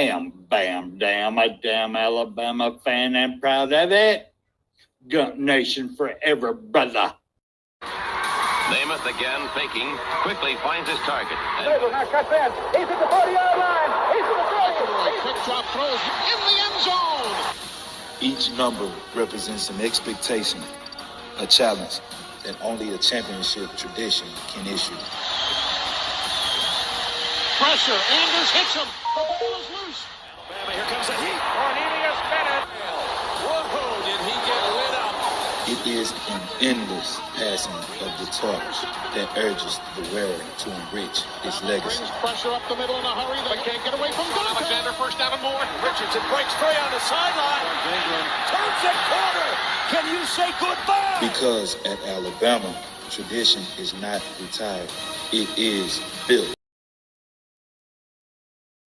am Bam Dam, a damn Alabama fan and proud of it. Gun Nation forever, brother. Namath again faking, quickly finds his target. Now cuts in. He's at the 40-yard line. He's at the 30. Quick drop throws in the end zone. Each number represents an expectation, a challenge that only a championship tradition can issue. Pressure. Anders hits him. The ball is loose. Alabama, here comes a heat. Cornelius Bennett. Whoa, did he get lit up? It is an endless passing of the torch that urges the wearer to enrich his legacy. Brings pressure up the middle in a hurry. They can't get away from Gunter. Alexander first down and more. Richardson breaks free on the sideline. Turns at corner. Can you say goodbye? Because at Alabama, tradition is not retired. It is built.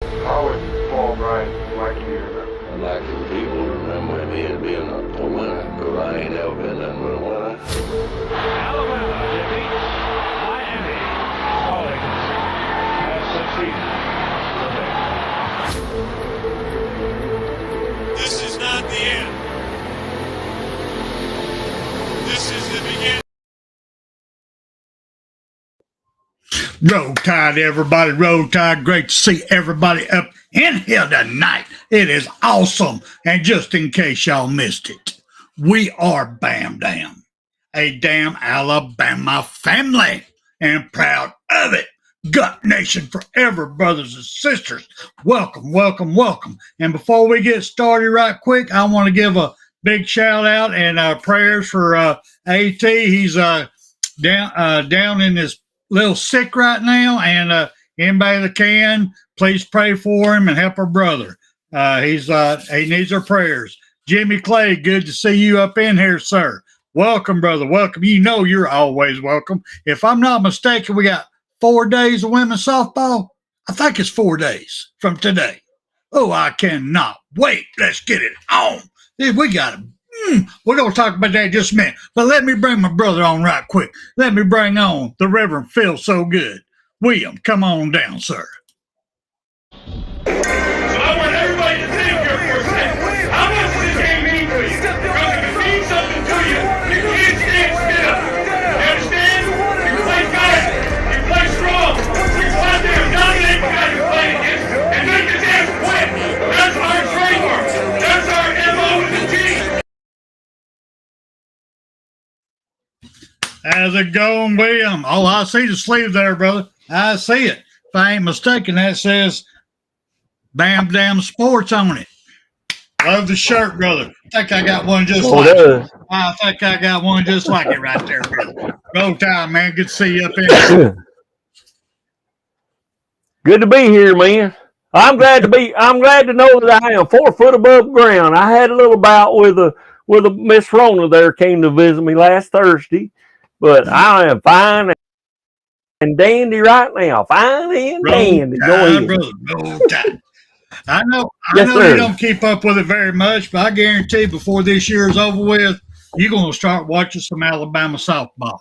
How would Paul Bryant like you to remember? I'd like the people to remember me as being a winner, because I ain't never been nothing but a winner. Alabama defeats Miami. Colleagues has succeeded. This is not the end. This is the beginning. Roll Tide, everybody. Roll Tide. Great to see everybody up in here tonight. It is awesome. And just in case y'all missed it, we are Bam Dam, a damn Alabama family, and proud of it. Gut Nation forever, brothers and sisters. Welcome, welcome, welcome. And before we get started right quick, I want to give a big shout out and prayers for AT. He's down in this little sick right now, and anybody that can, please pray for him and help our brother. He needs our prayers. Jimmy Clay, good to see you up in here, sir. Welcome, brother. Welcome. You know you're always welcome. If I'm not mistaken, we got 4 days of women's softball. I think it's 4 days from today. Oh, I cannot wait. Let's get it on. We got it. We're going to talk about that in just a minute. But let me bring my brother on right quick. Let me bring on the Reverend Phil So Good. William, come on down, sir. I want everybody to think here for a second. How much does this game mean to you? Because if it means something to you, you can't stand still. You understand? You play fast. You play strong. You go out there and dominate the guy you're playing against and make his ass quit. That's our trademark. That's our MO to the G. How's it going, William? Oh, I see the sleeve there, brother. I see it. If I ain't mistaken, that says Bam Dam Sports on it. Love the shirt, brother. I think I got one just like it. I think I got one just like it right there, brother. Roll Tide, man. Good to see you up here. Good to be here, man. I'm glad to know that I am 4 foot above ground. I had a little bout with a Miss Rona there came to visit me last Thursday, but I am fine and dandy right now. Fine and dandy. Go ahead. Roll Tide. I know Yes, you sir. don't keep up with it very much, but I guarantee before this year is over with, you're going to start watching some Alabama softball.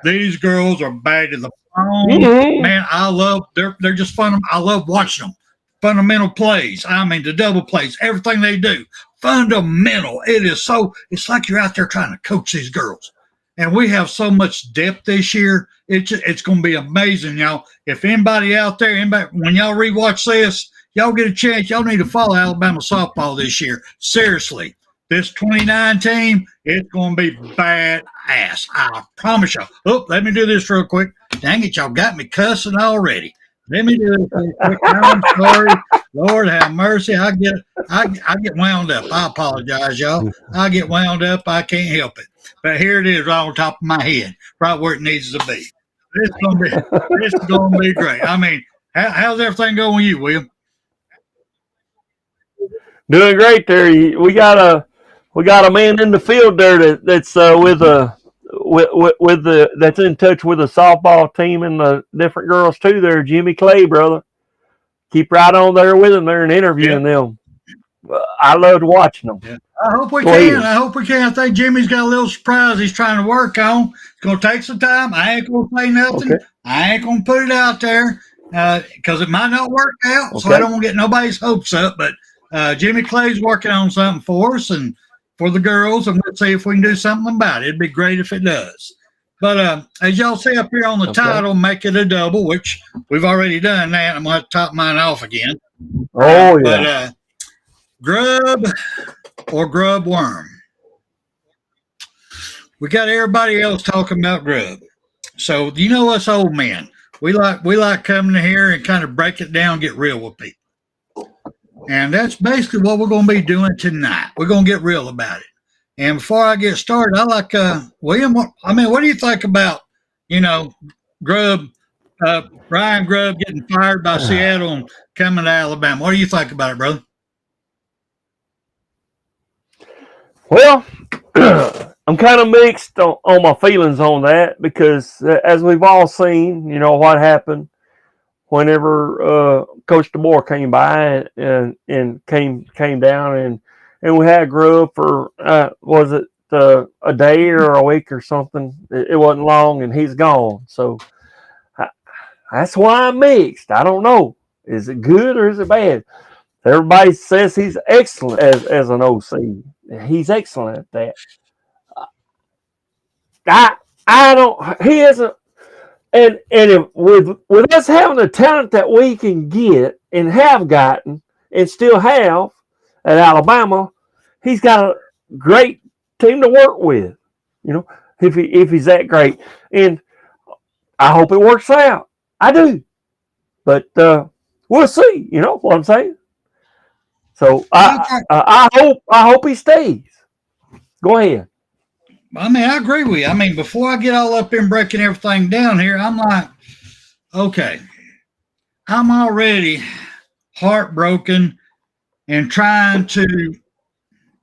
These girls are bad to the bone. Mhm. Man, they're just fun. I love watching them. Fundamental plays. I mean, the double plays, everything they do. Fundamental. It's like you're out there trying to coach these girls. And we have so much depth this year. It's going to be amazing, y'all. If anybody out there, when y'all rewatch this, y'all get a chance, y'all need to follow Alabama softball this year. Seriously. This 29 team, it's going to be badass. I promise y'all. Oh, let me do this real quick. Dang it, y'all got me cussing already. Let me do this real quick. I'm sorry. Lord have mercy. I get wound up. I apologize, y'all. I get wound up. I can't help it. But here it is right on top of my head, right where it needs to be. This is going to be great. I mean, how's everything going with you, William? Doing great there. We got a man in the field there that's that's in touch with the softball team and the different girls too. There, Jimmy Clay, brother. Keep right on there with them there and interviewing them. I loved watching them. Yeah. I hope we can. I think Jimmy's got a little surprise he's trying to work on. It's going to take some time. I ain't going to say nothing. Okay. I ain't going to put it out there. because it might not work out. So Okay. I don't want to get nobody's hopes up. But Jimmy Clay's working on something for us and for the girls, and we'll see if we can do something about it. It'd be great if it does. But as y'all see up here on the title, make it a double, which we've already done that. I'm going to top mine off again. Oh, yeah. But Grubb or Grubb Worm. We got everybody else talking about Grubb. So you know us old men. We like coming in here and kind of break it down, get real with people. And that's basically what we're going to be doing tonight. We're going to get real about it. And before I get started, I like William. I mean, what do you think about, Grubb, Ryan Grubb getting fired by Seattle and coming to Alabama? What do you think about it, brother? Well, I'm kind of mixed on my feelings on that because, as we've all seen, what happened whenever Coach DeBoer came by and came down and we had Grubb for was it a day or a week or something? It wasn't long, and he's gone. So that's why I'm mixed. I don't know. Is it good or is it bad? Everybody says he's excellent as an OC. He's excellent at that. I don't. He isn't. And if, with us having the talent that we can get and have gotten and still have at Alabama, he's got a great team to work with. If he's that great, and I hope it works out. I do, but we'll see. You know what I'm saying? So I hope he stays. Go ahead. I mean, I agree with you. I mean, before I get all up in breaking everything down here, I'm like, okay, I'm already heartbroken and trying to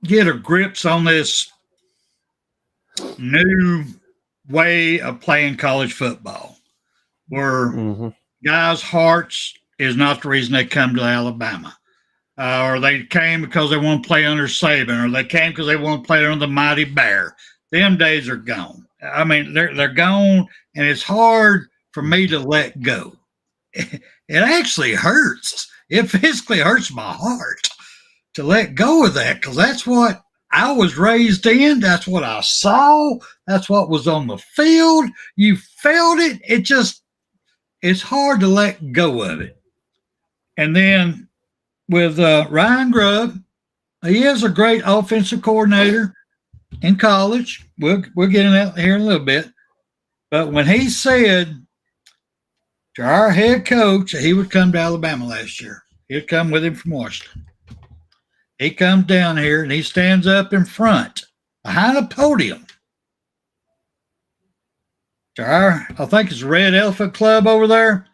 get a grips on this new way of playing college football where guys' hearts is not the reason they come to Alabama. Or they came because they want to play under Saban, or they came because they want to play under the Mighty Bear. Them days are gone. I mean, they're gone, and it's hard for me to let go. It actually hurts. It physically hurts my heart to let go of that because that's what I was raised in. That's what I saw. That's what was on the field. You felt it. It's hard to let go of it. And then with Ryan Grubb, he is a great offensive coordinator in college. We'll get in that here in a little bit. But when he said to our head coach that he would come to Alabama last year, he'd come with him from Washington. He comes down here and he stands up in front behind a podium to I think it's Red Elephant Club over there.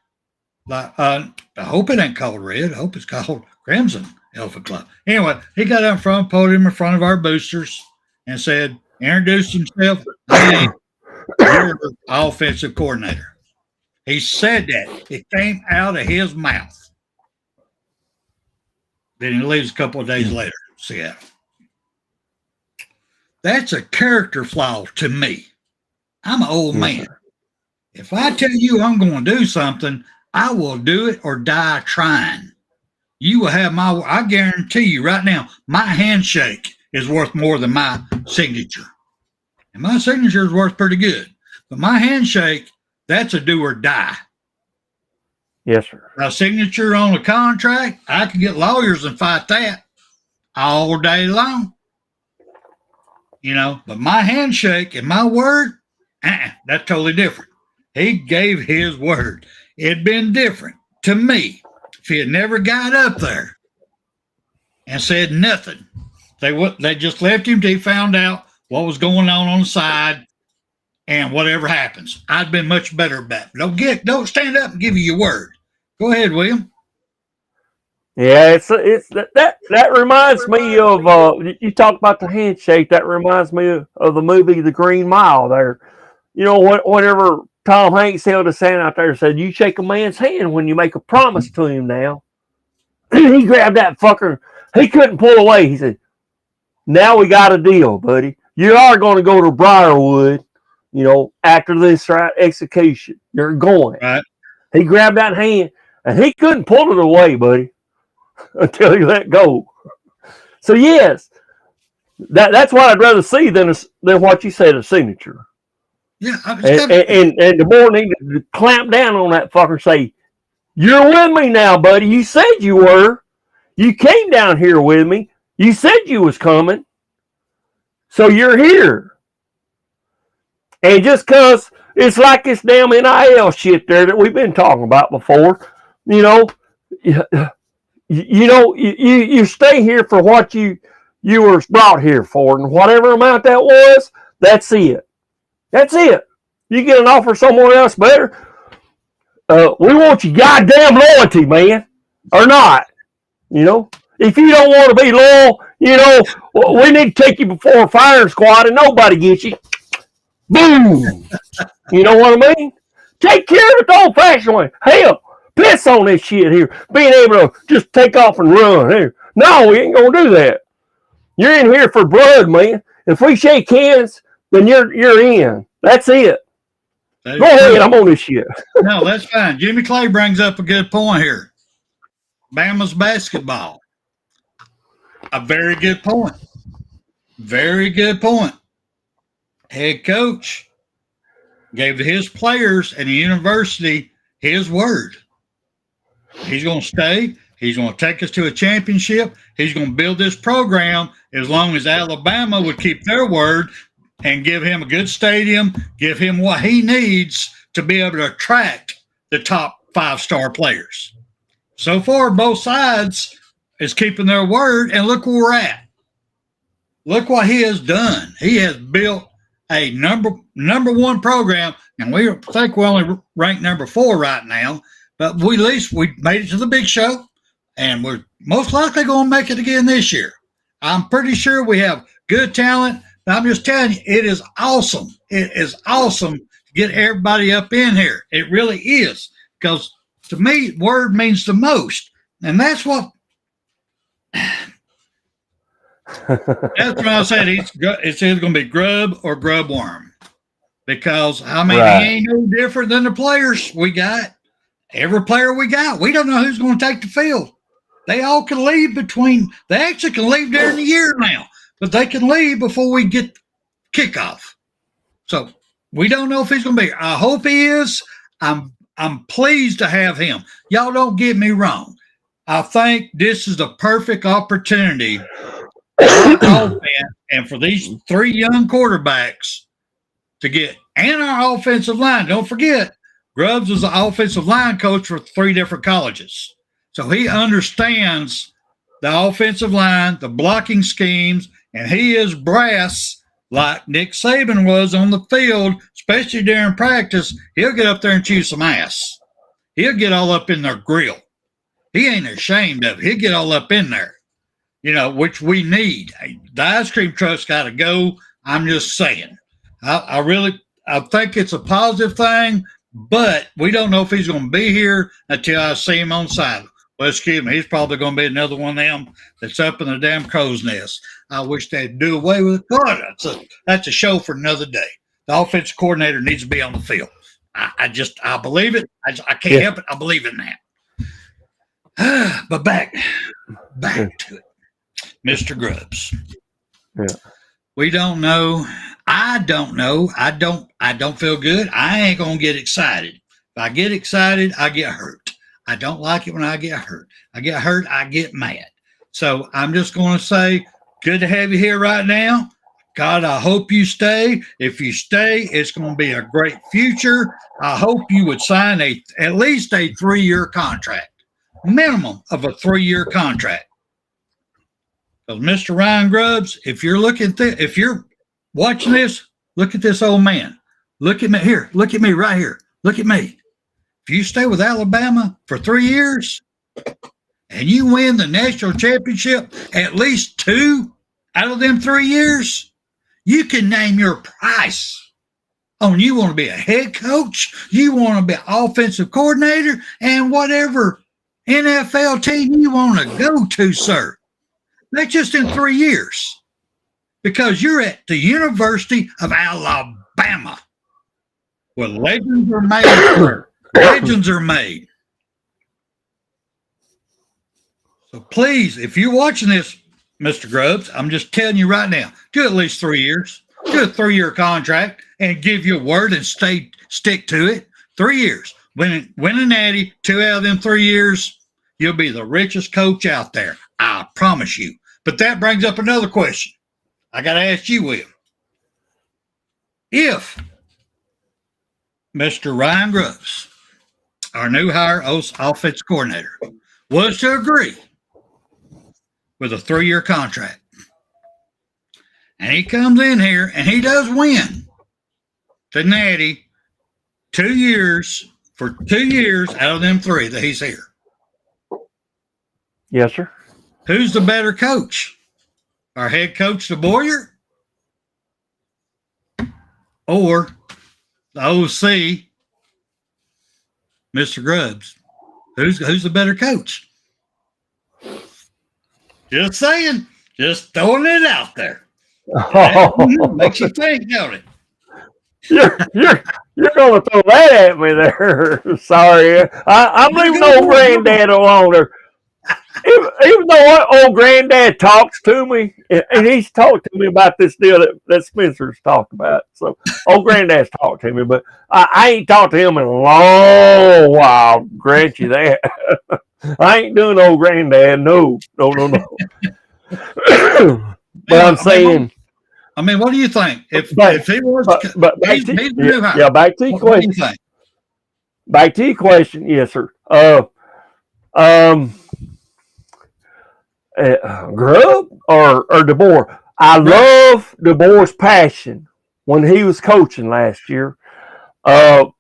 I hope it ain't called Red. I hope it's called Crimson Elephant Club. Anyway, he got up in front of the podium in front of our boosters and said, introduced himself. Hey, you're the offensive coordinator. He said that. It came out of his mouth. Then he leaves a couple of days later, Seattle. That's a character flaw to me. I'm an old man. If I tell you I'm going to do something, I will do it or die trying. You will have I guarantee you right now, my handshake is worth more than my signature. And my signature is worth pretty good. But my handshake, that's a do or die. Yes, sir. A signature on a contract, I can get lawyers and fight that all day long. But my handshake and my word, that's totally different. He gave his word. It'd been different to me if he had never got up there and said nothing. They just left him till he found out what was going on the side, and whatever happens, I'd been much better about it. Don't stand up and give you your word. Go ahead, William. Yeah, it's that reminds me of you talk about the handshake. That reminds me of the movie The Green Mile. There, whenever Tom Hanks held a sign out there and said, "You shake a man's hand when you make a promise to him." Now, he grabbed that fucker. He couldn't pull away. He said, "Now we got a deal, buddy. You are going to go to Briarwood, after this execution. You're going." Right. He grabbed that hand. And he couldn't pull it away, buddy, until he let go. So, yes, that's what I'd rather see than what you said, a signature. Yeah. And the board needed to clamp down on that fucker and say, you're with me now, buddy. You said you were. You came down here with me. You said you was coming. So you're here. And just because it's like this damn NIL shit there that we've been talking about before, you stay here for what you were brought here for, and whatever amount that was, that's it. That's it. You get an offer somewhere else better. We want your goddamn loyalty, man, or not. If you don't want to be loyal, we need to take you before a firing squad and nobody gets you. Boom. You know what I mean? Take care of it the old-fashioned way. Hell, piss on this shit here. Being able to just take off and run here. No, we ain't gonna do that. You're in here for blood, man. If we shake hands, then you're in. That's it. Go ahead, I'm on this shit. No, that's fine. Jimmy Clay brings up a good point here. Bama's basketball. A very good point. Very good point. Head coach gave his players and the university his word. He's going to stay. He's going to take us to a championship. He's going to build this program as long as Alabama would keep their word and give him a good stadium, give him what he needs to be able to attract the top 5-star players. So far, both sides is keeping their word, and look where we're at. Look what he has done. He has built a number one program, and we think we're only ranked number 4 right now, but at least we made it to the big show, and we're most likely going to make it again this year. I'm pretty sure we have good talent, but I'm just telling you, it is awesome. It is awesome to get everybody up in here. It really is, because to me, word means the most, and that's what that's what I said. It's either going to be Grubb or Grubb Worm, because he ain't no different than the players we got. Every player we got, we don't know who's going to take the field. They all can leave they actually can leave during the year now, but they can leave before we get kickoff. So we don't know if he's going to be here. I hope he is. I'm pleased to have him. Y'all don't get me wrong. I think this is the perfect opportunity and for these 3 young quarterbacks to get, and our offensive line. Don't forget, Grubbs was the offensive line coach for 3 different colleges. So he understands the offensive line, the blocking schemes, and he is brass like Nick Saban was on the field, especially during practice. He'll get up there and chew some ass. He'll get all up in their grill. He ain't ashamed of it. He'll get all up in there, which we need. The ice cream truck's got to go. I'm just saying. I think it's a positive thing, but we don't know if he's going to be here until I see him on side. Well, excuse me, he's probably going to be another one of them that's up in the damn crow's nest. I wish they'd do away with it. God, that's a show for another day. The offensive coordinator needs to be on the field. I believe it. I can't help it. I believe in that. But back to it. Mr. Grubbs. Yeah. We don't know. I don't know. I don't feel good. I ain't going to get excited. If I get excited, I get hurt. I don't like it when I get hurt. I get hurt, I get mad. So I'm just going to say, good to have you here right now. God, I hope you stay. If you stay, it's going to be a great future. I hope you would sign at least a 3-year contract, minimum of a 3-year contract. Because Mr. Ryan Grubbs, if you're watching this, look at this old man. Look at me here. Look at me right here. Look at me. If you stay with Alabama for 3 years and you win the national championship at least 2 out of them 3 years, you can name your price on you want to be a head coach, you want to be an offensive coordinator, and whatever NFL team you want to go to, sir. That's just in 3 years, because you're at the University of Alabama, where legends are made. Legends are made. So please, if you're watching this, Mr. Grubbs, I'm just telling you right now, do at least 3 years. Do a 3-year contract and give your word and stick to it. 3 years. Win a natty, 2 out of them 3 years, you'll be the richest coach out there. I promise you. But that brings up another question. I got to ask you, Will. If Mr. Ryan Grubbs, our new hire offense coordinator, was to agree with a 3-year contract, and he comes in here and he does win the natty 2 years for 2 years out of them 3 that he's here. Yes, sir. Who's the better coach? Our head coach, DeBoyer, or the OC, Mr. Grubbs? Who's the better coach? Just saying. Just throwing it out there. Makes you think, don't it? You're going to throw that at me there. Sorry. I'm leaving old granddad alone there. Even though old granddad talks to me, and he's talked to me about this deal that Spencer's talked about. So old granddad's talked to me, but I ain't talked to him in a long while, grant you that. I ain't doing old granddad. No. But I'm saying... I mean, what do you think? If he was, back to your question. Back to your question, yes, sir. Grubb or DeBoer? I love DeBoer's passion when he was coaching last year. Was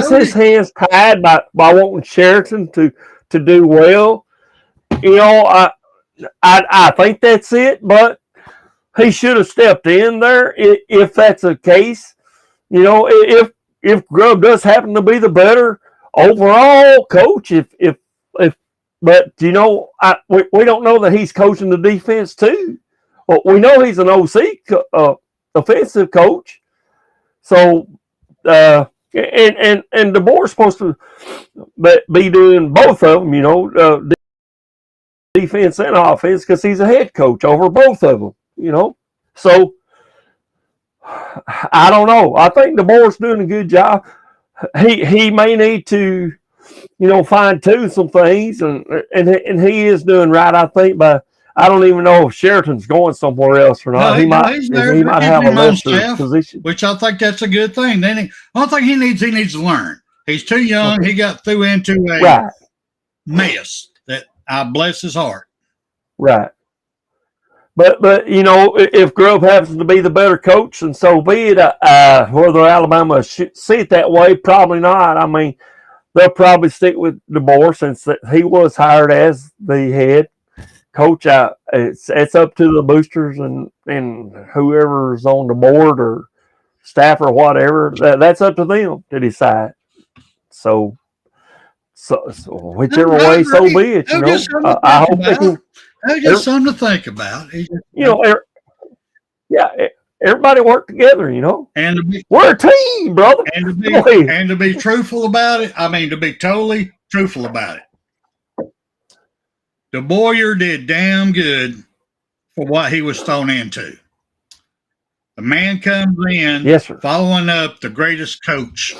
his hands tied by wanting Sheraton to do well? I think that's it, but he should have stepped in there if that's the case. If Grubb does happen to be the better overall coach, but we don't know that he's coaching the defense too. Well, we know he's an OC offensive coach, so and DeBoer's supposed to be doing both of them, defense and offense, because he's a head coach over both of them, So I don't know. I think DeBoer's doing a good job. He may need to, fine tune some things, and he is doing right. I think, but I don't even know if Sheraton's going somewhere else or not. No, he might have a lesser position, which I think that's a good thing. Then I think he needs to learn. He's too young. He got through into a mess that I bless his heart. Right. But if Grubb happens to be the better coach, and so be it. Whether Alabama should see it that way, probably not. I mean, they'll probably stick with DeBoer since he was hired as the head coach. It's up to the boosters and whoever's on the board or staff or whatever. That's up to them to decide. So whichever way, so be it. I hope they can. Just something to think about. Everybody work together, And we're a team, brother. And to be truthful about it, I mean, to be totally truthful about it. DeBoyer did damn good for what he was thrown into. The man comes in, yes, sir, following up the greatest coach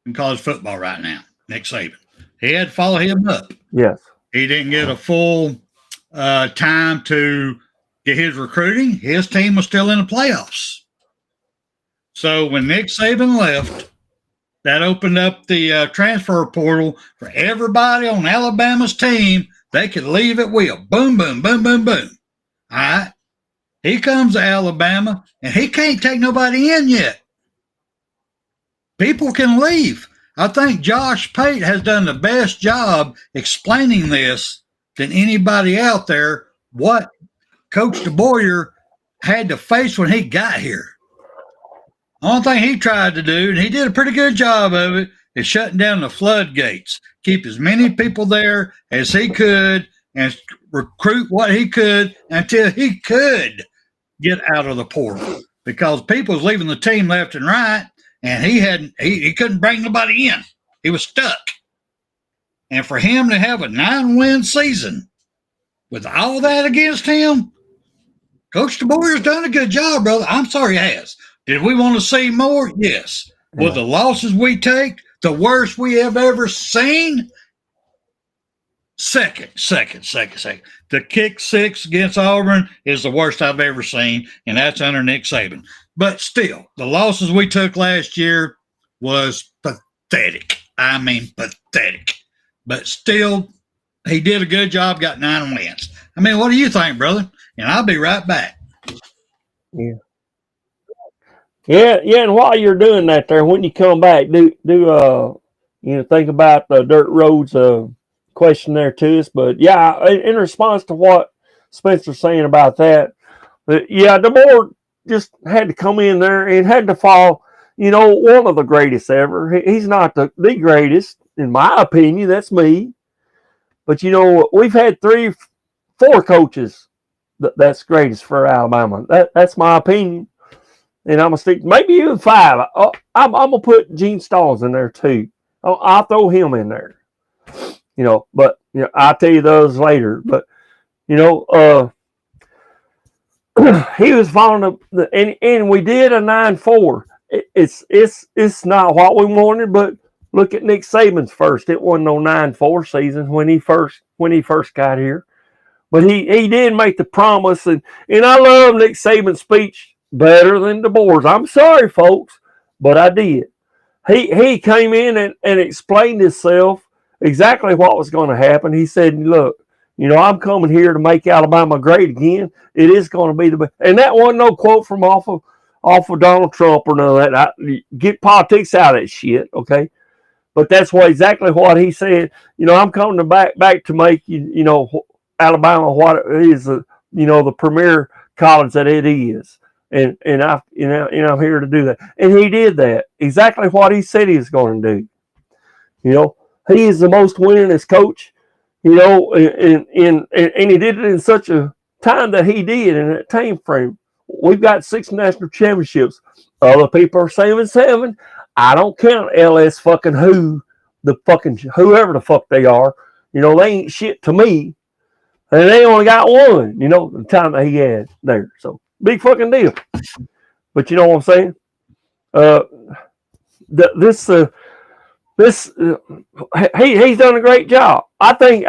in college football right now, Nick Saban. He had to follow him up. Yes. He didn't get a full time to get his recruiting. His team was still in the playoffs. So when Nick Saban left, that opened up the transfer portal for everybody on Alabama's team. They could leave at will. Boom, boom, boom, boom, boom. All right. He comes to Alabama, and he can't take nobody in yet. People can leave. I think Josh Pate has done the best job explaining this than anybody out there, what Coach DeBoyer had to face when he got here. The only thing he tried to do, and he did a pretty good job of it, is shutting down the floodgates, keep as many people there as he could, and recruit what he could until he could get out of the portal, because people was leaving the team left and right, and he couldn't bring nobody in. He was stuck. And for him to have a 9-win season with all that against him, Coach DeBoer's done a good job, brother. I'm sorry he has. Did we want to see more? Yes. Yeah. With the losses we take, the worst we have ever seen? Second. The kick 6 against Auburn is the worst I've ever seen, and that's under Nick Saban. But still, the losses we took last year was pathetic. I mean, pathetic. But still, he did a good job, got 9 wins. I mean, what do you think, brother? And I'll be right back. Yeah, and while you're doing that there, when you come back, think about the dirt roads question there to us. But yeah, in response to what Spencer's saying about that, the board just had to come in there and had to fall, one of the greatest ever. He's not the greatest, in my opinion. That's me. But we've had 3-4 coaches that's greatest for Alabama. That's my opinion. And I'm going to stick, maybe even 5. I'm going to put Gene Stallings in there too. I'll throw him in there. But I'll tell you those later. But he was following and we did a 9-4. It's not what we wanted, but look at Nick Saban's first. It wasn't no 9-4 season when he first got here. But he did make the promise, and I love Nick Saban's speech better than DeBoer's. I'm sorry, folks, but I did. He came in and explained himself exactly what was going to happen. He said, look, I'm coming here to make Alabama great again. It is going to be the best. And that wasn't no quote from off of Donald Trump or none of that. Get politics out of that shit, okay? But that's exactly what he said. I'm coming back to make Alabama what it is, the premier college that it is. And I'm here to do that. And he did that. Exactly what he said he was going to do. He is the most winningest coach, and he did it in such a time that he did in that time frame. We've got 6 national championships. Other people are 7-7. I don't count LS fucking whoever the fuck they are. They ain't shit to me. And they only got 1, the time that he had there. So big fucking deal. But you know what I'm saying? He's done a great job. I think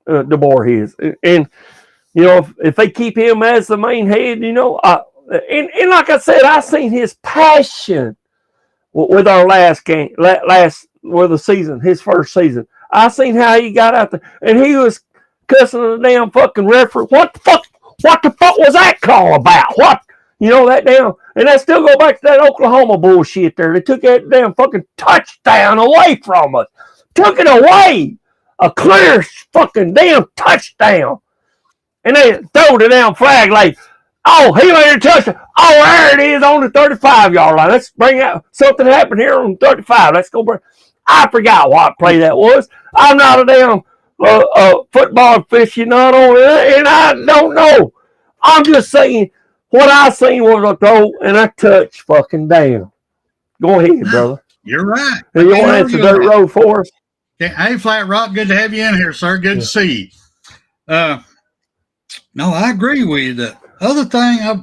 DeBoer is. And if they keep him as the main head, and like I said, I seen his passion with our last game, with the season, his first season. I seen how he got out there, and he was cussing the damn fucking referee. What the fuck was that call about? What? That damn, and I still go back to that Oklahoma bullshit there. They took that damn fucking touchdown away from us. Took it away. A clear fucking damn touchdown. And they throw the damn flag like, oh, he made a touchdown. Oh, there it is on the 35-yard line. Let's bring out something happened here on 35. Let's go bring. I forgot what play that was. I'm not a damn football aficionado, and I don't know. I'm just saying what I seen was a throw and a touch fucking down. Go ahead, brother. You're right. You want to answer dirt road for us? Hey, Flat Rock, good to have you in here, sir. Good to see you. No, I agree with you. The other thing I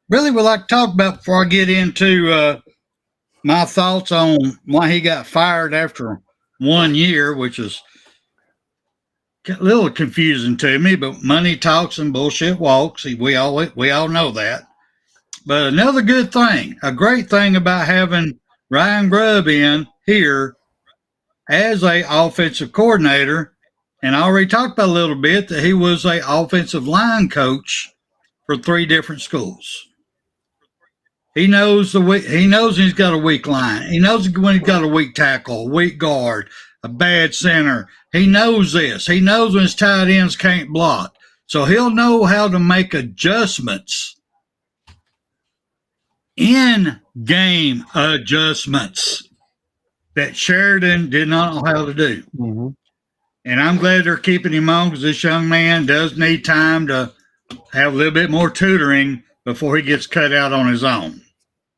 really would like to talk about before I get into my thoughts on why he got fired after 1 year, which is a little confusing to me, but money talks and bullshit walks. We all know that. But another good thing, a great thing about having Ryan Grubb in here as a offensive coordinator, and I already talked about a little bit that he was a offensive line coach for 3 different schools. He knows he's got a weak line. He knows when he's got a weak tackle, a weak guard, a bad center. He knows this. He knows when his tight ends can't block. So he'll know how to make adjustments, in-game adjustments that Sheridan did not know how to do. Mm-hmm. And I'm glad they're keeping him on because this young man does need time to have a little bit more tutoring before he gets cut out on his own.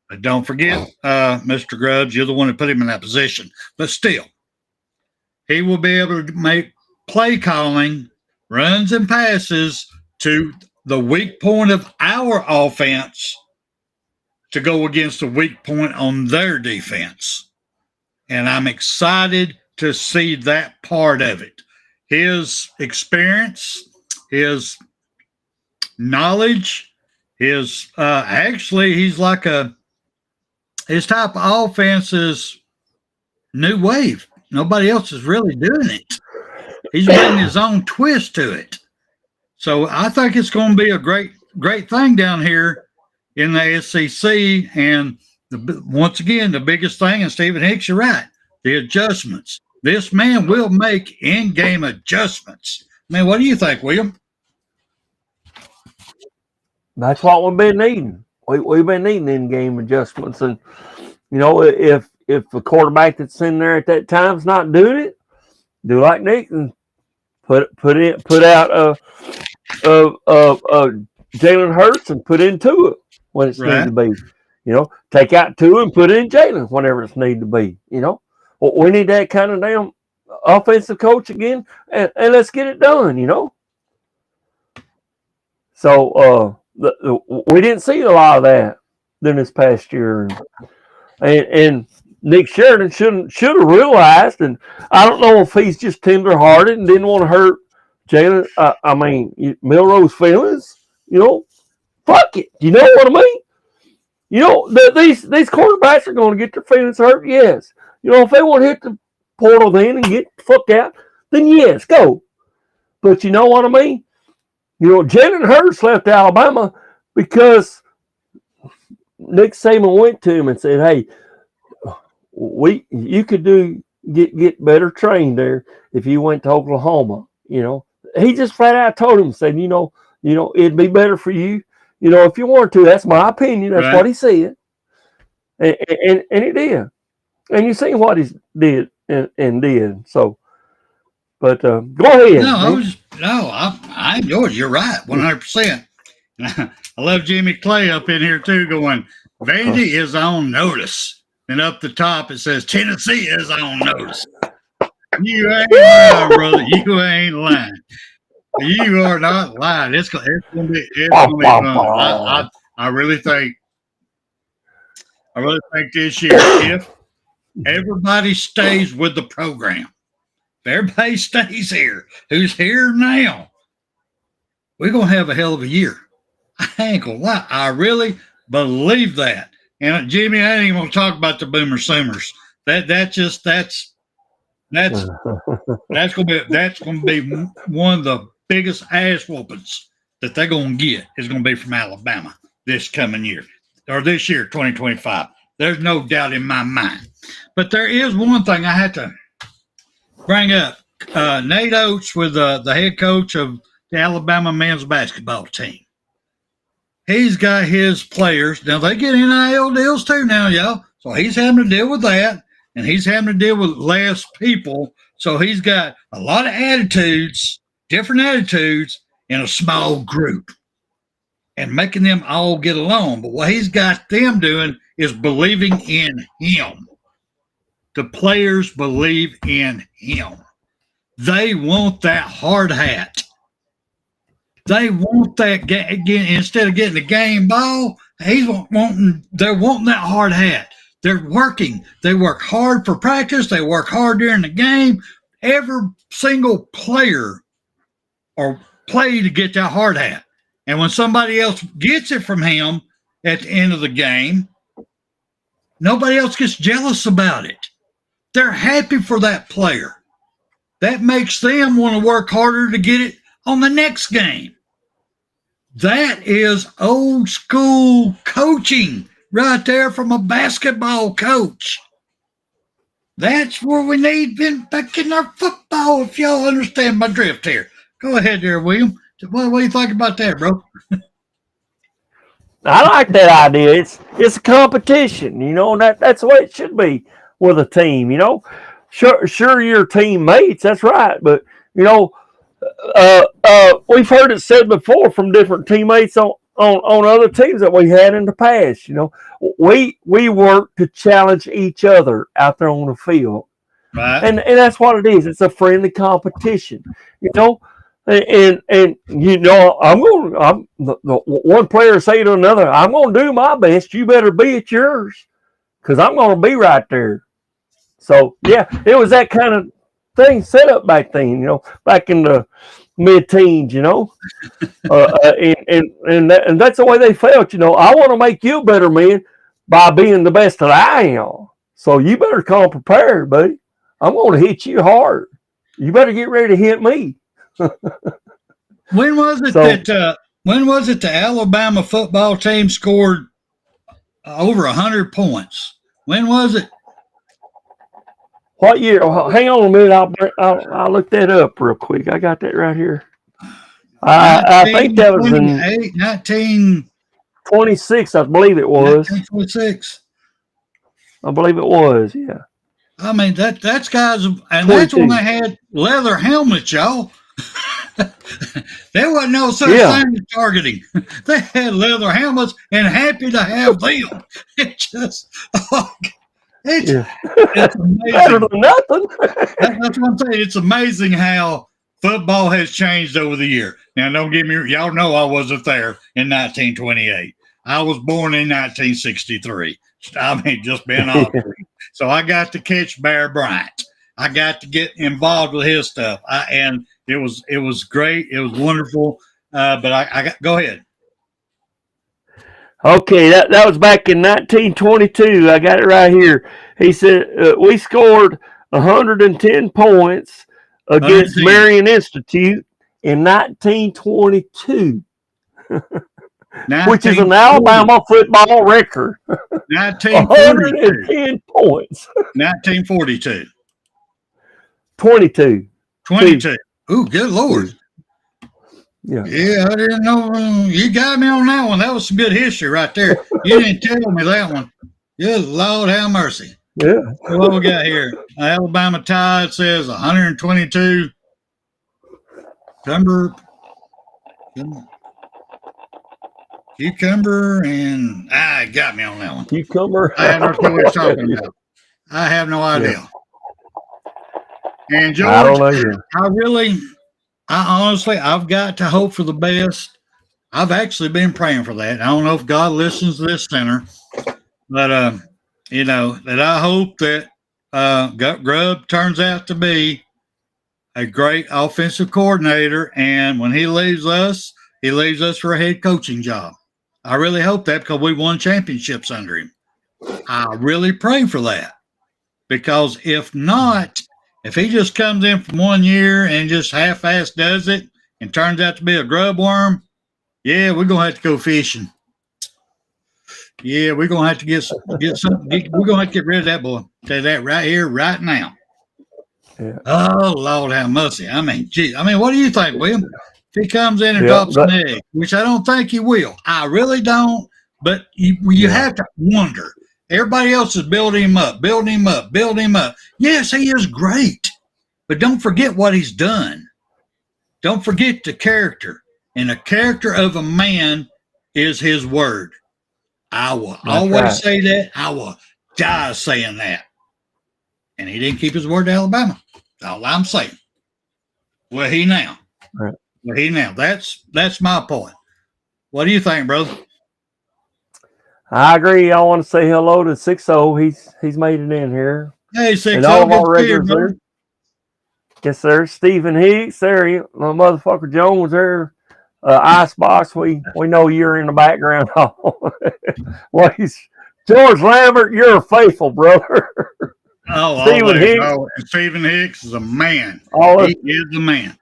But don't forget, Mr. Grubbs, you're the one who put him in that position. But still, he will be able to make play calling, runs and passes to the weak point of our offense to go against the weak point on their defense. And I'm excited to see that part of it. His experience, his knowledge, his actually he's like his type of offense is new wave. Nobody else is really doing it. He's bringing his own twist to it. So I think it's going to be a great thing down here in the SEC. And once again, the biggest thing, and Stephen Hicks, you're right, the adjustments. This man will make in-game adjustments. Man, what do you think, William? That's what we've been needing. We've been needing in-game adjustments. And, you know, if the quarterback that's in there at that time is not doing it, do like Nick and put out Jalen Hurts and put in Tua when it's needed to be. You know, take out Tua and put in Jalen whenever it's needed to be. You know, we need that kind of damn offensive coach again, and let's get it done. You know, so we didn't see a lot of that during this past year, and Nick Sheridan should have realized, and I don't know if he's just tender-hearted and didn't want to hurt Jalen. Milrose's feelings. You know, fuck it. You know what I mean? You know, these quarterbacks are going to get their feelings hurt. Yes. You know, if they want to hit the portal then and get the fuck out, then yes, go. But you know what I mean? You know, Jalen Hurts left Alabama because Nick Saban went to him and said, "Hey, you could get better trained there if you went to Oklahoma." You know, he just flat out told him, said, you know, it'd be better for you. You know, if you want to, that's my opinion. That's what he said. And he did. And you see what he did and did. So, but go ahead. I enjoyed it. You're right, 100%. I love Jimmy Clay up in here too going, Vandy is on notice. And up the top it says Tennessee is on notice. You ain't lying, brother. You ain't lying. You are not lying. It's gonna be fun. I really think this year, if everybody stays with the program, if everybody stays here, who's here now, we're gonna have a hell of a year. I ain't gonna lie. I really believe that. And Jimmy, I ain't even gonna talk about the Boomer Soomers. That's gonna be one of the biggest ass whoopings that they're gonna get is gonna be from Alabama this coming year, or this year, 2025. There's no doubt in my mind. But there is one thing I had to bring up. Nate Oates, with the head coach of the Alabama men's basketball team. He's got his players. Now, they get NIL deals too now, y'all. So he's having to deal with that, and he's having to deal with less people. So he's got a lot of attitudes, different attitudes, in a small group and making them all get along. But what he's got them doing is believing in him. The players believe in him. They want that hard hat. They want that again. Instead of getting the game ball, they're wanting that hard hat. They're working. They work hard for practice. They work hard during the game. Every single player or play to get that hard hat. And when somebody else gets it from him at the end of the game, nobody else gets jealous about it. They're happy for that player. That makes them want to work harder to get it on the next game. That is old school coaching right there from a basketball coach. That's where we need back in our football, if y'all understand my drift here. Go ahead there, William. What do you think about that, bro? I like that idea. It's a competition, you know, and that's the way it should be with a team, you know. Sure, your teammates, that's right, but you know, we've heard it said before from different teammates on other teams that we had in the past. You know, we work to challenge each other out there on the field. Right. And that's what it is. It's a friendly competition, you know. And you know, the one player say to another, I'm going to do my best. You better be at yours, because I'm going to be right there. So yeah, it was that kind of thing set up back then, you know, back in the mid-teens, you know. And that's the way they felt, you know. I want to make you a better man by being the best that I am. So you better come prepared, buddy. I'm going to hit you hard. You better get ready to hit me. When was it the Alabama football team scored over 100 points? When was it? What year? Oh, hang on a minute. I'll look that up real quick. I got that right here. I think that was in 1926. I believe it was 1926. I believe it was. Yeah. I mean that's guys, and 22. that's when they had leather helmets, y'all. There wasn't no such thing as targeting. They had leather helmets, and happy to have them. It's amazing. Better than nothing. That's what I'm saying. It's amazing how football has changed over the year. Now, don't get me, y'all know I wasn't there in 1928. I was born in 1963. I mean, just being honest with you. So I got to catch Bear Bryant. I got to get involved with his stuff. And it was great. It was wonderful. But I got, go ahead. Okay, that was back in 1922. I got it right here. He said we scored 110 points against Marion Institute in 1922, which is an Alabama football record. 110 points. 1942. 22. Ooh, good Lord. Yeah, I didn't know. You got me on that one. That was some good history right there. You didn't tell me that one. Good Lord, have mercy. Yeah. What we got here? Alabama Tide says 122. Cucumber, and got me on that one. Cucumber. I have no clue what you're talking about. I have no idea. Yeah. And George, I don't know. Honestly, I've got to hope for the best. I've actually been praying for that. I don't know if God listens to this center, but that I hope that Grubb turns out to be a great offensive coordinator, and when he leaves us for a head coaching job. I really hope that, because we won championships under him. I really pray for that, because if not, if he just comes in from 1 year and just half-ass does it and turns out to be a grub worm, yeah, we're gonna have to go fishing. Yeah, we're gonna have to get something. We're gonna have to get rid of that boy. Tell you that right here, right now. Yeah. Oh Lord, have mercy. I mean, gee. I mean, what do you think, William? If he comes in and drops an egg, which I don't think he will. I really don't. But you have to wonder. Everybody else is building him up. Yes, he is great. But don't forget what he's done. Don't forget the character. And the character of a man is his word. I will always say that. I will die saying that. And he didn't keep his word to Alabama. That's all I'm saying. Well, he now. Right. Well, he now. That's my point. What do you think, brother? I agree. I want to say hello to 6-0. He's made it in here. Hey, 6-0. And all of our regulars there. Yes, sir. Stephen Hicks there. Motherfucker Jones there. Icebox. We know you're in the background. George Lambert, you're a faithful brother. Stephen Hicks is a man. He is a man.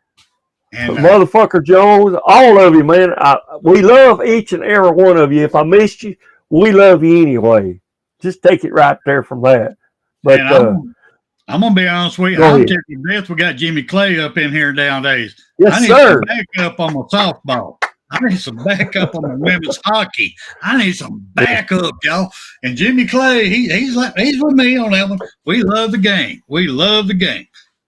And, Motherfucker Jones, all of you, man. We love each and every one of you. If I missed you, we love you anyway. Just take it right there from that. But I'm gonna be honest with you. I'm taking death. We got Jimmy Clay up in here nowadays. Yes, I need sir. some backup on my softball. I need some backup on the women's hockey. I need some backup, y'all. And Jimmy Clay, he's with me on that one. We love the game.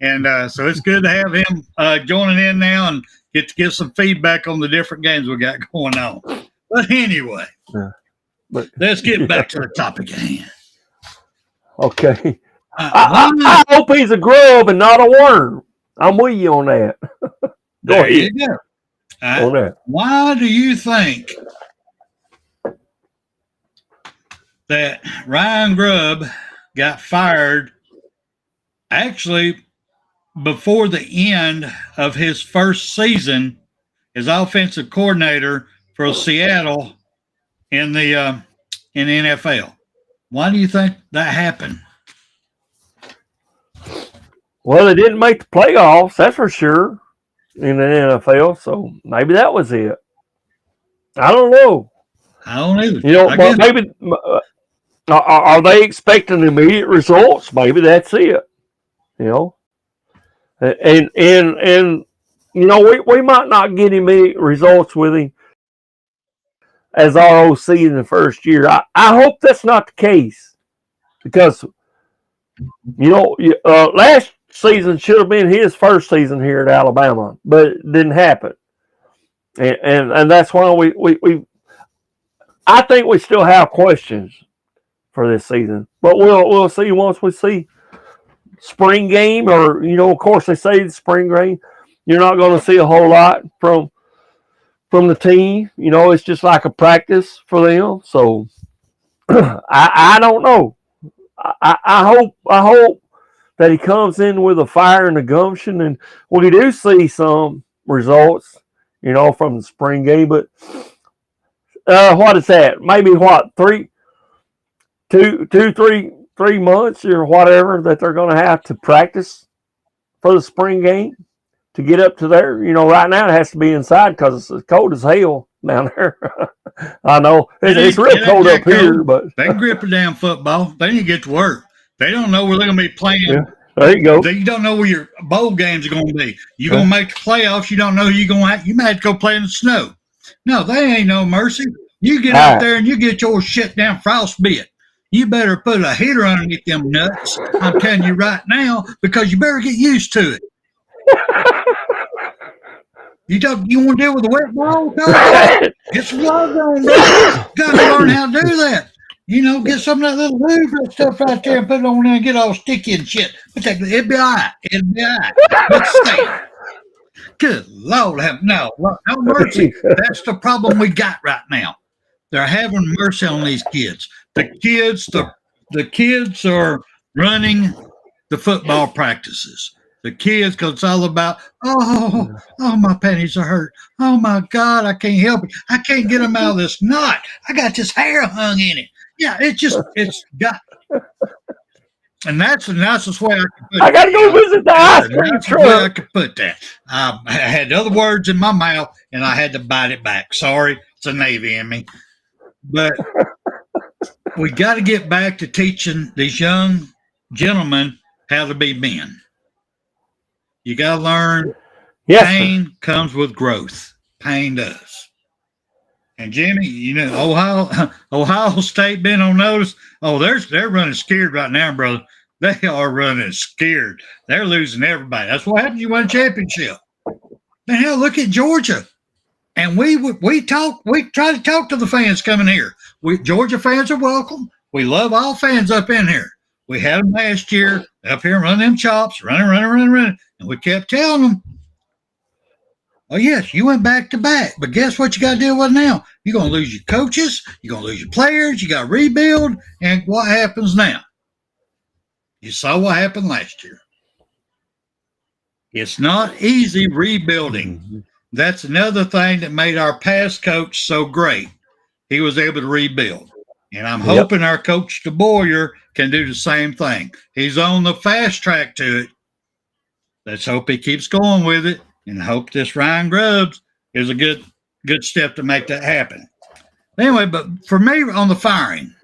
And so it's good to have him joining in now and get to give some feedback on the different games we got going on. But anyway, let's get back to the topic at hand. Okay. I hope he's a grub and not a worm. I'm with you on that. There you go. On that. Why do you think that Ryan Grubb got fired actually before the end of his first season as offensive coordinator for Seattle in the NFL? Why do you think that happened? Well, they didn't make the playoffs, that's for sure, in the NFL. So maybe that was it. I don't know. I don't either. You know, but maybe are they expecting immediate results? Maybe that's it. You know, and you know we might not get immediate results with him as ROC in the first year. I hope that's not the case because you know last season should have been his first season here at Alabama, but it didn't happen, and that's why we I think we still have questions for this season, but we'll see once we see spring game, or you know, of course they say the spring game, you're not going to see a whole lot from the team. You know, it's just like a practice for them. So I don't know. I hope that he comes in with a fire and a gumption, and we do see some results, you know, from the spring game. But what is that? Maybe what 3 months or whatever that they're going to have to practice for the spring game to get up to there. You know, right now it has to be inside because it's cold as hell down there. I know it's real cold up here, but they can grip a damn football. They need to get to work. They don't know where they're going to be playing. Yeah, there you go. You don't know where your bowl games are going to be. You're going to make the playoffs. You don't know who you're going to have. You might have to go play in the snow. No, they ain't no mercy. You get out there and you get your shit down frostbit. You better put a heater underneath them nuts. I'm telling you right now, because you better get used to it. You want to deal with the wet ball? Get some gloves on, bro. Got to learn how to do that. You know, get some of that little lube stuff right there and put it on there and get all sticky and shit. It'll be all right. It'll be all right. But stay. Good Lord, no mercy. That's the problem we got right now. They're having mercy on these kids. The kids are running the football practices. The kids, because it's all about, oh, my panties are hurt. Oh, my God, I can't help it. I can't get them out of this knot. I got this hair hung in it. Yeah, it's got, and that's the nicest way I can put it. I got to go visit the ice cream truck. I could put that. I had other words in my mouth, and I had to bite it back. Sorry, it's a Navy in me. But we got to get back to teaching these young gentlemen how to be men. You got to learn. Yes, pain comes with growth. Pain does. And Jimmy, you know, Ohio State been on notice. Oh, they're running scared right now, brother. They are running scared. They're losing everybody. That's what happens. You win a championship. And hell, look at Georgia. And we try to talk to the fans coming here. Georgia fans are welcome. We love all fans up in here. We had them last year up here running them chops, running. And we kept telling them, oh, yes, you went back to back. But guess what you got to deal with now? You're going to lose your coaches. You're going to lose your players. You got to rebuild. And what happens now? You saw what happened last year. It's not easy rebuilding. That's another thing that made our past coach so great. He was able to rebuild. And I'm hoping our coach DeBoyer can do the same thing. He's on the fast track to it. Let's hope he keeps going with it, and hope this Ryan Grubb is a good step to make that happen. Anyway, but for me on the firing,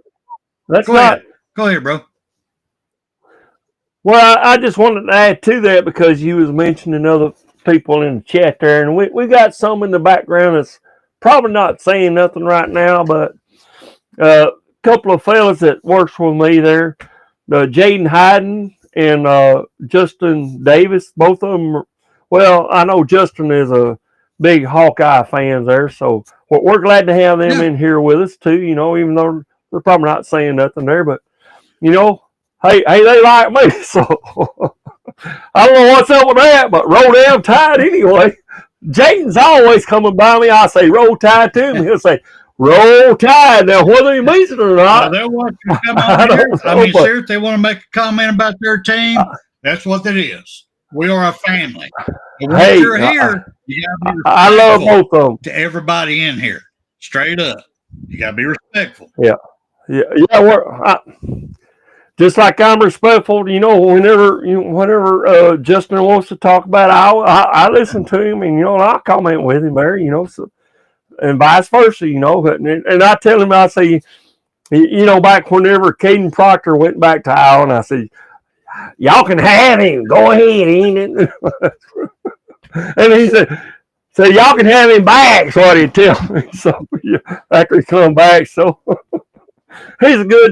go ahead, bro. Well, I just wanted to add to that because you was mentioning other people in the chat there, and we got some in the background that's probably not saying nothing right now, but a couple of fellas that works with me there, Jaden Hayden and Justin Davis, both of them. Well, I know Justin is a big Hawkeye fan there, so we're glad to have them in here with us too. You know, even though they're probably not saying nothing there, but you know, hey, they like me. So I don't know what's up with that, but roll down tide anyway. Jayden's always coming by me. I say, roll tide to him. He'll say, roll tide. Now, whether he means it or not, They'll watch you come on here. Sir, if they want to make a comment about their team, that's what it is. We are a family. And once you're here, you got to be I love both of them. To everybody in here, straight up. You got to be respectful. Yeah. Just like I'm respectful, whenever Justin wants to talk about it, I listen to him, and I comment with him there, so, and vice versa, and I tell him, I say, back whenever Caden Proctor went back to Iowa, I said, y'all can have him, go ahead, ain't it? And he said, so y'all can have him back, so he tell me. So after he come back, so he's a good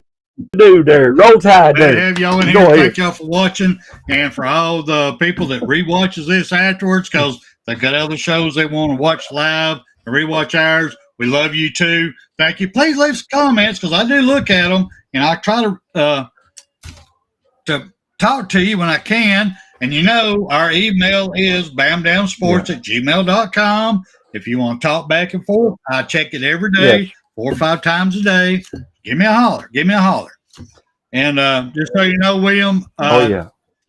dude there. Roll Tide Glad dude. to have y'all in here. Thank y'all for watching, and for all the people that rewatches this afterwards, because they've got other shows they want to watch live and rewatch ours. We love you too. Thank you. Please leave some comments, because I do look at them, and I try to talk to you when I can. And our email is bamdownsports@gmail.com. If you want to talk back and forth, I check it every day, 4 or 5 times a day. Give me a holler. And just so you know, William,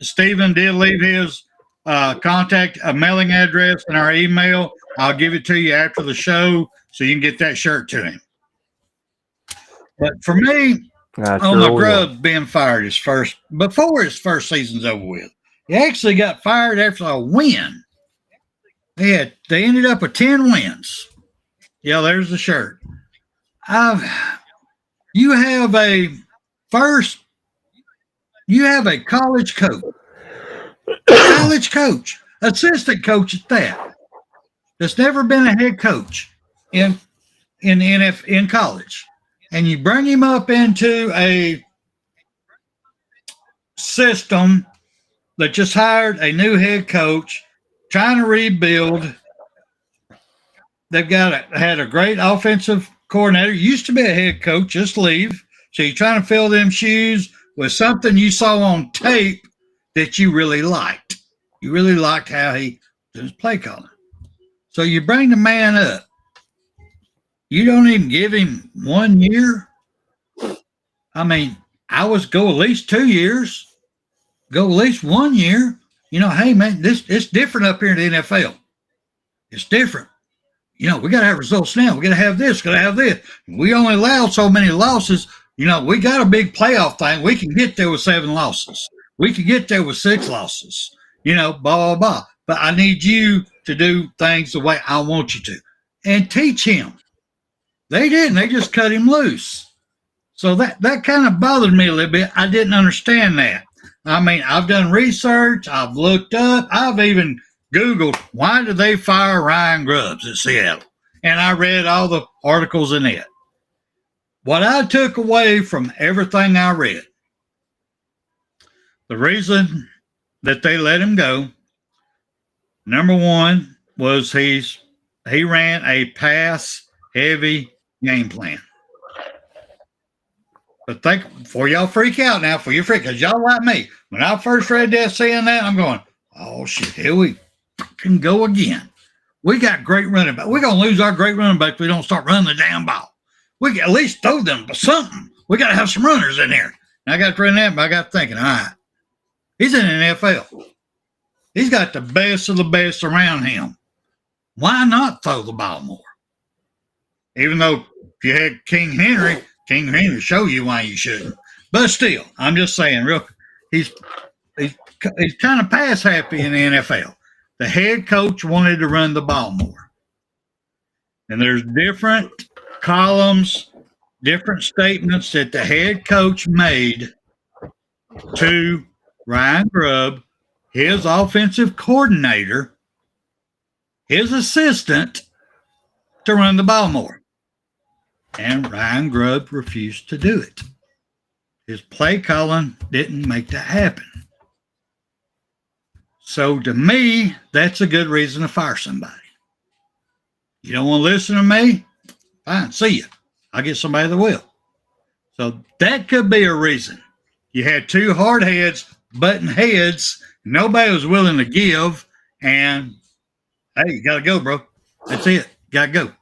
Stephen did leave his contact, mailing address in our email. I'll give it to you after the show so you can get that shirt to him. But for me, Grubb being fired before his first season's over with. He actually got fired after a win. They ended up with 10 wins. Yeah, there's the shirt. You have a college coach, assistant coach at that, that's never been a head coach in college, and you bring him up into a system that just hired a new head coach, trying to rebuild. They've had a great offensive coordinator, used to be a head coach, just leave. So you're trying to fill them shoes with something you saw on tape that you really liked. You really liked how he did his play calling. So you bring the man up. You don't even give him 1 year. I mean, I was go at least 2 years. Go at least 1 year. Hey man, it's different up here in the NFL. It's different. We got to have results now. We got to have this, got to have this. We only allow so many losses. We got a big playoff thing. We can get there with 7 losses. We can get there with 6 losses. Blah, blah, blah. But I need you to do things the way I want you to. And teach him. They didn't. They just cut him loose. So that kind of bothered me a little bit. I didn't understand that. I mean, I've done research. I've looked up. I've even Googled, why did they fire Ryan Grubb at Seattle? And I read all the articles in it. What I took away from everything I read, the reason that they let him go, number one, was he ran a pass-heavy game plan. But before y'all freak out now, because y'all like me. When I first read that, saying that, I'm going, oh, shit, here we can go again. We got great running back. We're going to lose our great running back if we don't start running the damn ball. We can at least throw them something. We got to have some runners in here. And I got to run that, but I got thinking, all right, he's in the NFL. He's got the best of the best around him. Why not throw the ball more? Even though if you had King Henry show you why you shouldn't. But still, I'm just saying, he's kind of pass happy in the NFL. The head coach wanted to run the ball more. And there's different columns, different statements that the head coach made to Ryan Grubb, his offensive coordinator, his assistant, to run the ball more. And Ryan Grubb refused to do it. His play calling didn't make that happen. So to me, that's a good reason to fire somebody. You don't want to listen to me? Fine, see you. I'll get somebody that will. So that could be a reason. You had two hard heads butting heads. Nobody was willing to give. And hey, you gotta go, bro. That's it. Gotta go.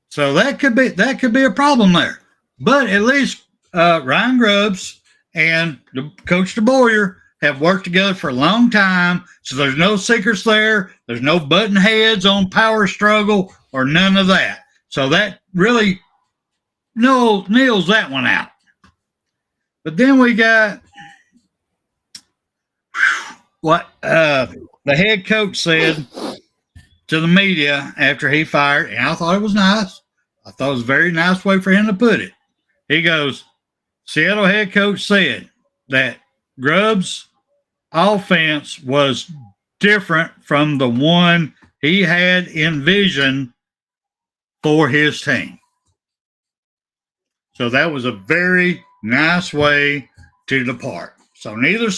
So that could be a problem there. But at least Ryan Grubbs and Coach DeBoyer have worked together for a long time. So there's no secrets there. There's no button heads on power struggle or none of that. So that really nails that one out. But then we got what the head coach said to the media after he fired, and I thought it was nice. I thought it was a very nice way for him to put it. He goes, Seattle head coach said that Grubb's offense was different from the one he had envisioned for his team. So that was a very nice way to depart. So neither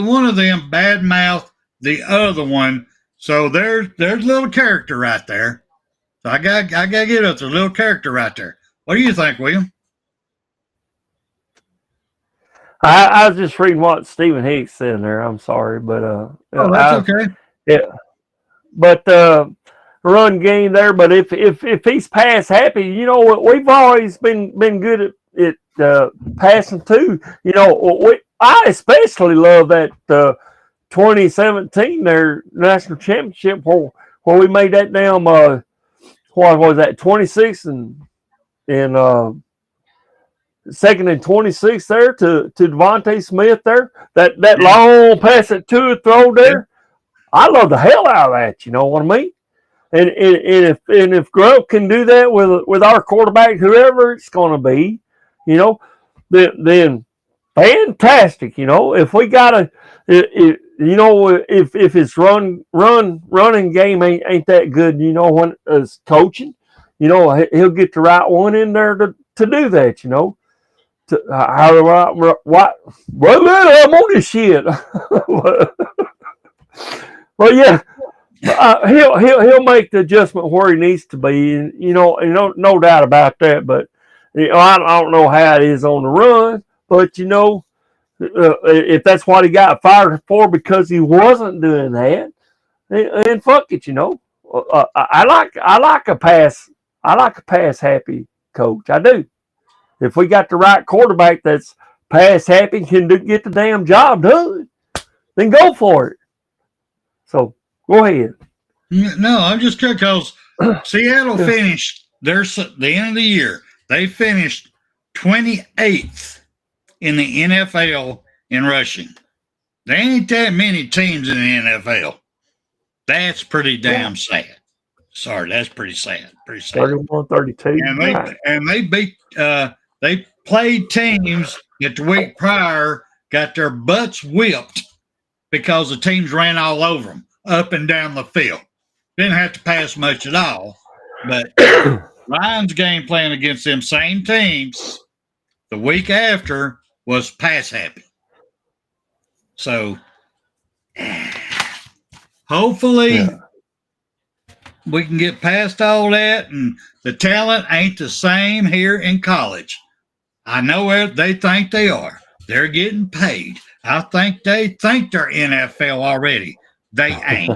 one of them badmouthed the other one. So there's a little character right there. So I got to get up. There's a little character right there. What do you think, William? I was just reading what Stephen Hicks said in there. I'm sorry, but that's okay. Yeah, but run game there. But if he's pass happy, you know, we've always been good at passing too. You know, I especially love that 2017 their national championship where we made that damn what was that 26 and second and 26 there to Devontae Smith there. That long pass at two throw there. I love the hell out of that. You know what I mean? And if Grubb can do that with our quarterback, whoever it's going to be, you know, then fantastic. You know, if we got if his running game ain't that good, you know, when as coaching, you know, he'll get the right one in there to do that. You know. What? Well, I'm on this shit. Well, yeah, he'll make the adjustment where he needs to be, and you know, no doubt about that. But you know, I don't know how it is on the run, but you know, if that's what he got fired for because he wasn't doing that, then fuck it, you know. I like a pass happy coach. I do. If we got the right quarterback that's pass happy, can get the damn job done, then go for it. So go ahead. No, I'm just curious because Seattle finished the end of the year. They finished 28th in the NFL in rushing. There ain't that many teams in the NFL. That's pretty damn sad. Sorry, that's pretty sad. Pretty sad. 31-32. And they beat. They played teams that the week prior got their butts whipped because the teams ran all over them up and down the field. Didn't have to pass much at all. But Ryan's game plan against them same teams the week after was pass happy. So hopefully we can get past all that, and the talent ain't the same here in college. I know where they think they are. They're getting paid. I think they think they're NFL already. They ain't.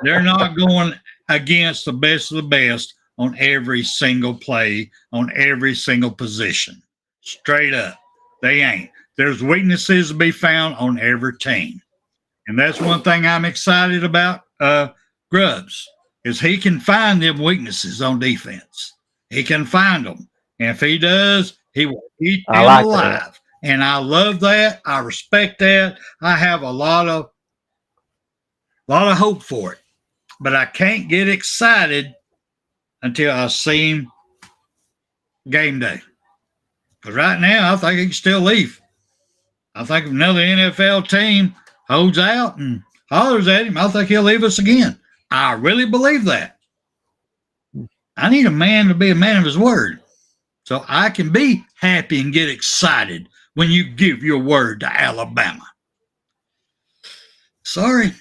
They're not going against the best of the best on every single play, on every single position. Straight up. They ain't. There's weaknesses to be found on every team. And that's one thing I'm excited about Grubbs, is he can find them weaknesses on defense. He can find them. And if he does, he will eat them alive. That. And I love that. I respect that. I have a lot of hope for it. But I can't get excited until I see him game day. Because right now, I think he can still leave. I think if another NFL team holds out and hollers at him, I think he'll leave us again. I really believe that. I need a man to be a man of his word. So I can be happy and get excited when you give your word to Alabama. Sorry.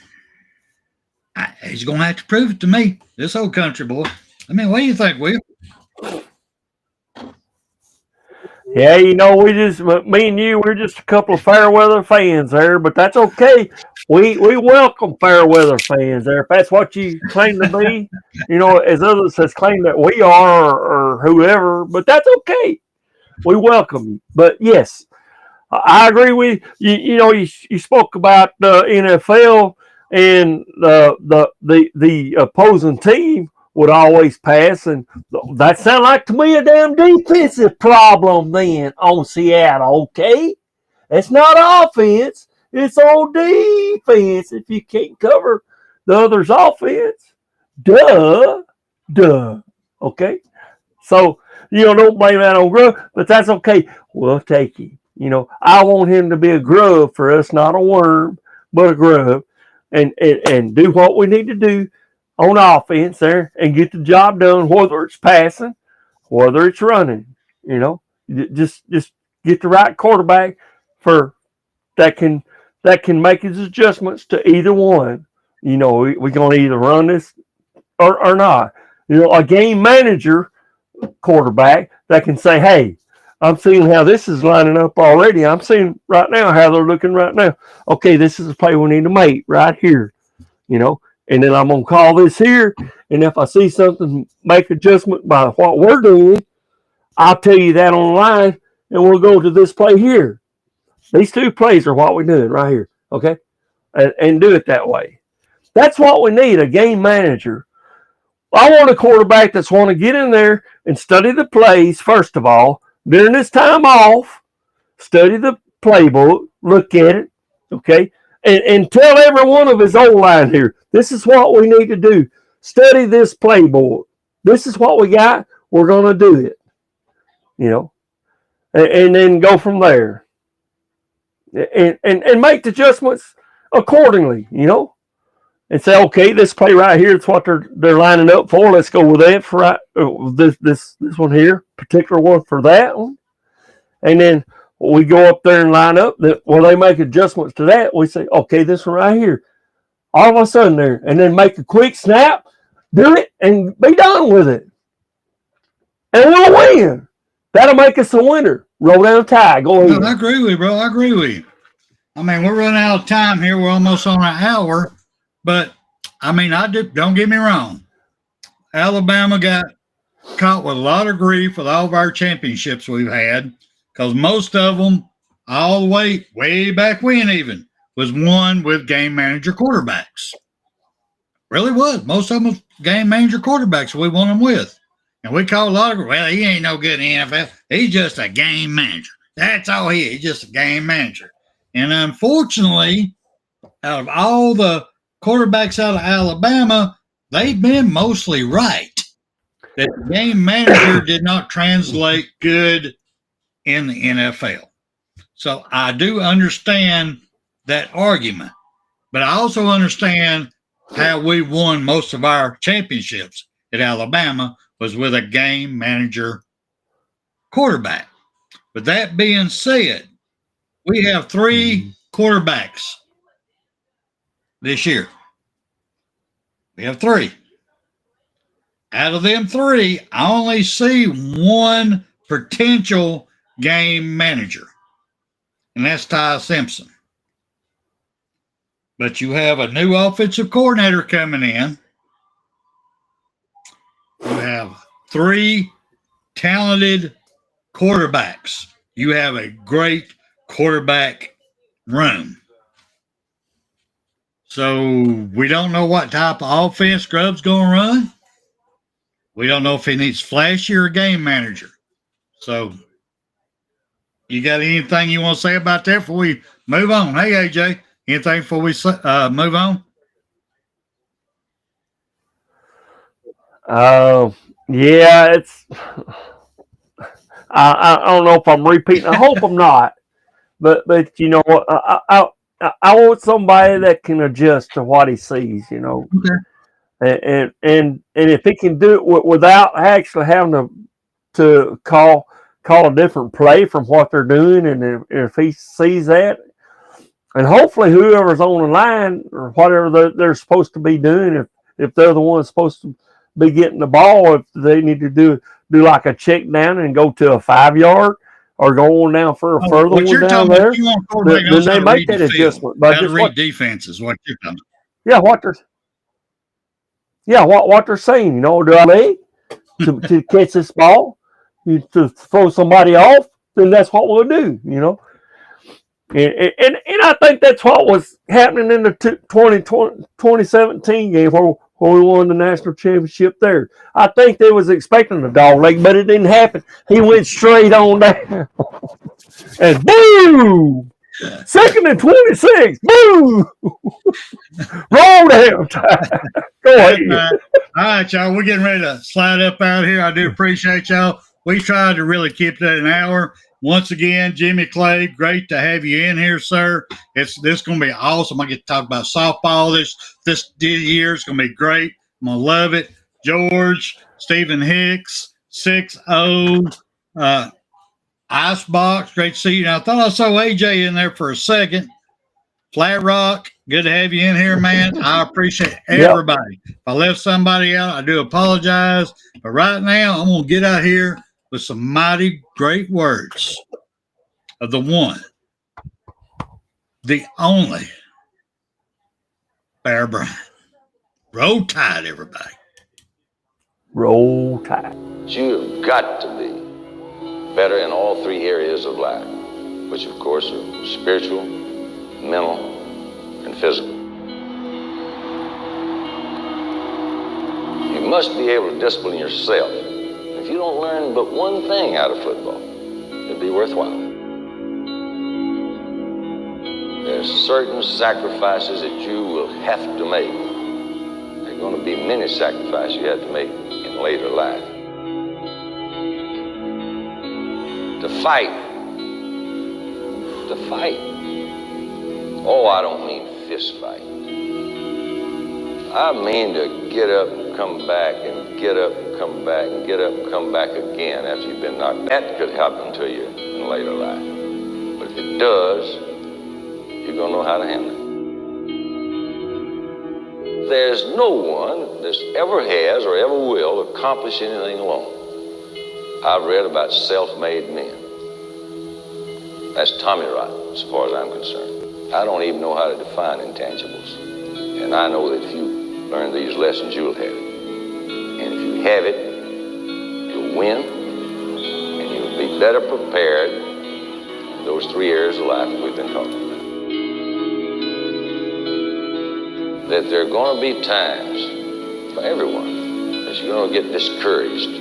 He's going to have to prove it to me, this old country boy. I mean, what do you think, Will? Yeah, me and you, we're just a couple of fair weather fans there, but that's okay. We welcome fair weather fans there. If that's what you claim to be, as others has claimed that we are or whoever, but that's okay. We welcome you. But yes, I agree with you. You spoke about the NFL and the opposing team would always pass, and that sounded like to me a damn defensive problem then on Seattle. Okay, it's not offense; it's on defense. If you can't cover the other's offense, duh. Okay, so don't blame that on Grubb, but that's okay. We'll take it. I want him to be a grub for us, not a worm, but a grub, and do what we need to do on offense there and get the job done, whether it's passing, whether it's running. Just get the right quarterback for that can make his adjustments to either one. We're going to either run this or not. A game manager quarterback that can say, hey, I'm seeing how this is lining up already. I'm seeing right now how they're looking right now. Okay, this is a play we need to make right here, and then I'm going to call this here. And if I see something, make adjustment by what we're doing, I'll tell you that online, and we'll go to this play here. These two plays are what we're doing right here, okay? And do it that way. That's what we need, a game manager. I want a quarterback that's want to get in there and study the plays, first of all, during this time off, study the playbook, look at it, okay? And tell every one of his O-line here, this is what we need to do. Study this playbook. This is what we got. We're going to do it, and then go from there. And make the adjustments accordingly, and say, okay, this play right here, it's what they're lining up for. Let's go with that for this one here, particular one for that one. And then we go up there and line up. They make adjustments to that. We say, okay, this one right here. All of a sudden there. And then make a quick snap, do it, and be done with it. And we'll win. That'll make us a winner. Roll down tie. Go ahead. No, I agree with you, bro. I agree with you. I mean, we're running out of time here. We're almost on an hour. But, don't get me wrong. Alabama got caught with a lot of grief with all of our championships we've had because most of them, all the way back when even, was won with game manager quarterbacks. Really was. Most of them was game manager quarterbacks we won them with. And we call a lot of, well, he ain't no good in the NFL. He's just a game manager. That's all he is. He's just a game manager. And unfortunately, out of all the quarterbacks out of Alabama, they've been mostly right. That the game manager did not translate good in the NFL. So I do understand that argument. But I also understand how we won most of our championships at Alabama was with a game manager quarterback. But that being said, we have 3 quarterbacks this year. We have 3. Out of them 3, I only see one potential game manager, and that's Ty Simpson. But you have a new offensive coordinator coming in. You have 3 talented quarterbacks. You have a great quarterback room. So we don't know what type of offense Grubb's going to run. We don't know if he needs flashy or a game manager. So you got anything you want to say about that before we move on? Hey, AJ, anything before we move on? Yeah, it's. I don't know if I'm repeating. I hope I'm not. But I want somebody that can adjust to what he sees. Okay. And if he can do it without actually having to call a different play from what they're doing, and if he sees that, and hopefully whoever's on the line or whatever they're supposed to be doing, if they're the ones supposed to be getting the ball, if they need to do like a check down and go to a 5-yard or going down for a further what one you're down talking there, about, you want a quarterback then knows how they to make read that the field, adjustment. But how to just read defense is what you're talking what they're saying, you know, do I leg to catch this ball, to throw somebody off, then that's what we'll do, you know. And I think that's what was happening in the 2017 game where we won the national championship there. I think they was expecting a dog leg, but it didn't happen. He went straight on down. And boom! 2nd and 26. Boom! Roll down time. Go ahead. All right, y'all. We're getting ready to slide up out here. I do appreciate y'all. We tried to really keep that an hour. Once again, Jimmy Clay, great to have you in here, sir. This is going to be awesome. I get to talk about softball this year. It's going to be great. I'm going to love it. George, Stephen Hicks, 6-0, Icebox, great to see you. Now, I thought I saw AJ in there for a second. Flat Rock, good to have you in here, man. I appreciate everybody. If I left somebody out, I do apologize. But right now, I'm going to get out here with some mighty great words of the one, the only Bear Bryant. Roll Tide, everybody. Roll Tide. You've got to be better in all three areas of life, which of course are spiritual, mental, and physical. You must be able to discipline yourself. If you don't learn but one thing out of football, it'll be worthwhile. There's certain sacrifices that you will have to make. There are going to be many sacrifices you have to make in later life. To fight. Oh, I don't mean fist fight. I mean to get up and come back and get up and come back and get up and come back again after you've been knocked. That could happen to you in later life. But if it does, you're going to know how to handle it. There's no one that ever has or ever will accomplish anything alone. I've read about self-made men. That's Tommy Rot, as far as I'm concerned. I don't even know how to define intangibles. And I know that if you learn these lessons, you'll have it. And if you have it, you'll win, and you'll be better prepared in those three areas of life that we've been talking about. That there are going to be times for everyone that you're going to get discouraged.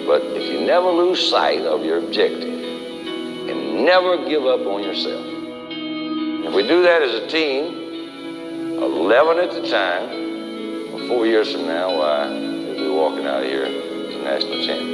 But if you never lose sight of your objective and never give up on yourself, if we do that as a team, 11 at the time, 4 years from now, why, we'll be walking out of here as a national champion.